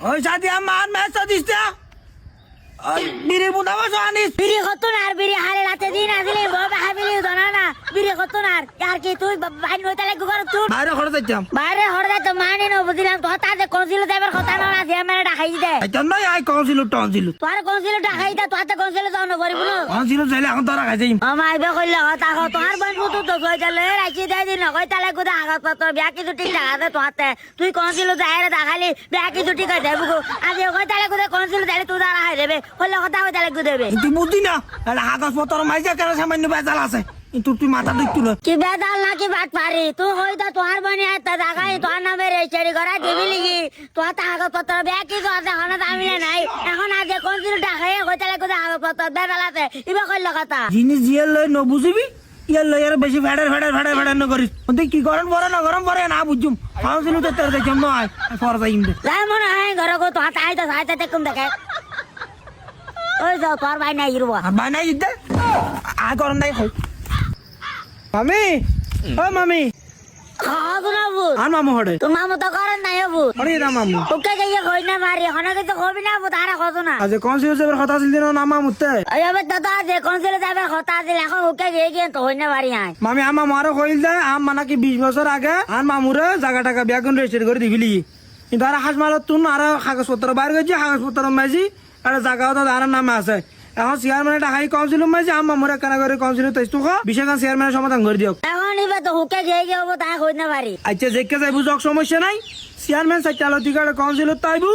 ওই সাথে আমার ম্যাচ দিস ওই বিড়ি বুদাবো জানিস বিড়ি কত না আর বিড়ি হারে রাতে দিন আসলে বাবা হাবিলি দনা না বিড়ি কত না আর কি তুই বাইরে হইতে লাগু কর তুই বাইরে খড় যাইতাম বাইরে হড়দা তো মানে ন বুঝিলাম তো তা যে কোনছিল যাবার কথা না যে মানে ডাকাই দে যাইতাম না আই কনছিল টনছিল তোর কোনছিল ডাকাই দে তোতে কোনছিল যাও না করিব না কনছিল যাইলে এখন তোরা খাইছি আমা আইবে কইলে কথা কও তোর বন পুতু তো কই গেলে রাখি দে দিন কই তালে গুদা আগত পত্র বিয়া কি দুটি টাকা দে তোতে তুই কোনছিল যাইরে দেখালি বিয়া কি দুটি কই দেব গো আজ কই তালে গুদা কোনছিল যাইলে তুই দাঁড়া হাই দেবে কইলে কথা কই তালে গুদা দেবে তুই বুঝি না এটা কাগজপত্র মাইজা কেন সামান্য বেজাল আছে কিন্তু তুই মাথা দেখতু না কি বেদাল না কি বাট পারি তুই হই তো তোর বনি আতা জাগাই তোর নামে রেজিস্ট্রি করা দিবি লিগি তোর কাগজপত্র বিয়া কি করতে হনা দামি নাই এখন আজ কোনছিল টাকা কই তালে গুদা কাগজপত্র বেদাল আছে ইবা কইল কথা জিনিস জিয়ার লই ন বুঝিবি ইয়ার লই আর বেশি ফেডার ন করিস তুই কি গরম পরে না গরম পরে না বুঝুম কাউন্সিল তো তোর দেখম না আয় ফর যাইম দে যাই মনে হয় ঘর গো তো আই তো সাইতে দেখুম দেখে ওই যাও তোর ভাই নাই ইরবা আর বানাই দে আ গরম নাই খাই মামি ও মামি খাওয়া না বুত আর মামু হড়ে তোর মামু তো করেন নাই বুত হড়ে না মামু ওকে গিয়ে কই না মারি হনকে তো কবি না বুত আর কত না আজ কাউন্সিল এর কথা ছিল দিন না মামুতে ওই হবে দাদা যে কোনসিলে যাবে কথা দিল এখন ওকে গিয়ে তো হই না মারি আয় মামি আমা মারো কইল দে আম মানা কি 20 বছর আগে আর মামুরে জায়গা টাকা ব্যাগুন রেজিস্ট্রি করে দিবিলি কিন্তু আর হাসমালত তুন আর কাগজপত্র বাইর গেছি কাগজপত্র মাইছি আর জায়গাও তো আর নামে আছে এখন চেয়ারম্যানে টাকাই কাউন্সিল মাইছি আম মামুরে কেন করে কাউন্সিল তাইছো বিষয়টা চেয়ারম্যানের সমাধান করে দিও এখন ইবে তো ওকে গিয়ে হবো তাই হই না মারি আচ্ছা দেখে যাইবু যক সমস্যা নাই চেয়ারম্যান চারটা লতিকার কাউন্সিল তাইবু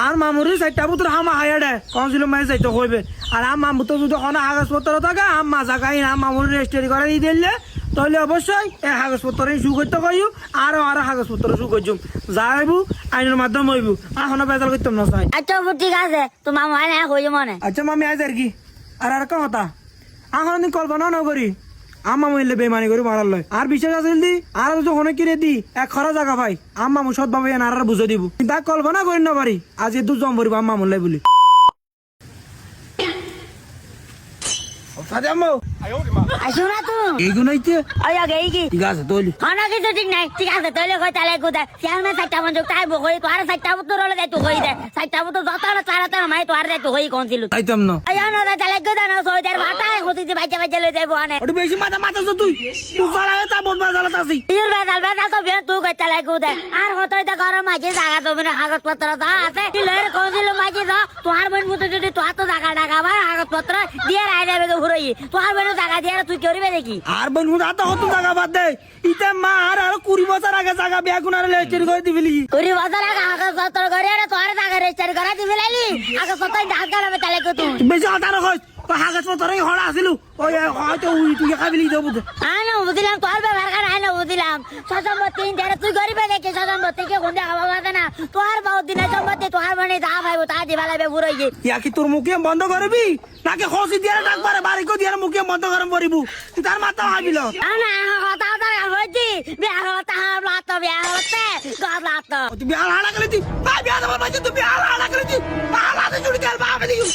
আর মামুরি চারটা পুত্র হামা হায়াডে কাউন্সিল মাই যাইতে কইবে আর আম মামু তো যদি কোনো কাগজপত্র থাকে আম মা জায়গায় আম মামুরি রেজিস্ট্রি করে দিয়ে দিলে তাহলে অবশ্যই এই কাগজপত্র শু করতে কইও আর কাগজপত্র শু করছুম যাইবু আইনের মাধ্যমে হইবু এখনো বেজাল করতাম না চাই আচ্ছা ঠিক আছে তো মামু আয় না হই মনে আচ্ছা মামি আজ আর কি আর কথা এখন দিন কল্পনা না করি আম্মা মহিলে বেমানি করে মারার লয় আর বিশ্বাস আছে দি আর যখন কিনে দি এক খরা জায়গা ভাই আম্মা মু সৎ ভাবে আর বুঝে দিব কিন্তু কল্পনা করি না পারি আজ এ দু জম ভরিব আম্মা মূল্য বলি আসো না তুমি এইগুলোইতে ওই আগে এই কি ঠিক আছে তৈলি খানা কিছু ঠিক নাই ঠিক আছে তাহলে কই তাহলে কোথায় চেয়ারম্যান সাইটা মঞ্জুক তাই বকই তো আর সাইটা বুতর হলে যাই তো কই দে সাইটা বুতর যত না চারাতে মাই তো আর যাই তো কই কোনছিল তাইতাম না আই না তাহলে কোথায় না সইদের ভাটায় হতে বাচ্চা লই যাইবো আনে ওটা বেশি মাথা মাথা তো তুই লাগে তা বল বাজালা তাসি ইউর বেদাল তো বিয়া তুই কই তাহলে কোথায় আর হতই তো গরম আছে জায়গা তো বিনা কাগজপত্র দা আছে তুই লয়ের কোনছিল মাঝে দা তোর বোন মতো যদি তো হাত জায়গা টাকা ভাই কাগজপত্র দিয়ে রাই যাবে ঘুরই তোর বোন জায়গা দিয়ে তুই করবে দেখি আর বোন মুদা তো কত জায়গা বাদ দে ইতে মা আর 20 বছর আগে জায়গা বেগুন আর রেজিস্ট্রি করে দিবিলি 20 বছর আগে কাগজপত্র করে আর তোর জায়গা রেজিস্ট্রি করে দিবিলি কাগজপত্র ঢাকা যাবে তাহলে কত বেশি কথা রাখছ কাগজপত্রই হড়া আছিল ওই হয়তো তুই খাবিলি দেবো আনো বুঝলাম তোর ব্যবহার করে আনো বুঝলাম সসম্পত্তি যারা তুই গরিবে দেখে সসম্পত্তি কে কোন জায়গা বাবা না তোর বহুত দিনে সম্পত্তি তোর মানে যা ভাইবো তা দিবা লাগবে বুড়াই ইয়া কি তোর মুখে বন্ধ করবি নাকি খসি দিয়ে ডাক পারে বাড়ি কো দিয়ে মুখে বন্ধ করম পড়িব তুই তার মাথা ভাবিল আনা কথা হইছি বিয়া হতা হাবলা তো বিয়া হতে গাবলা তো তুই বিয়া হাড়া করে তুই বিয়া দেব তুই বিয়া হাড়া করে তুই হাড়া জুড়ি তেল বাবা দিও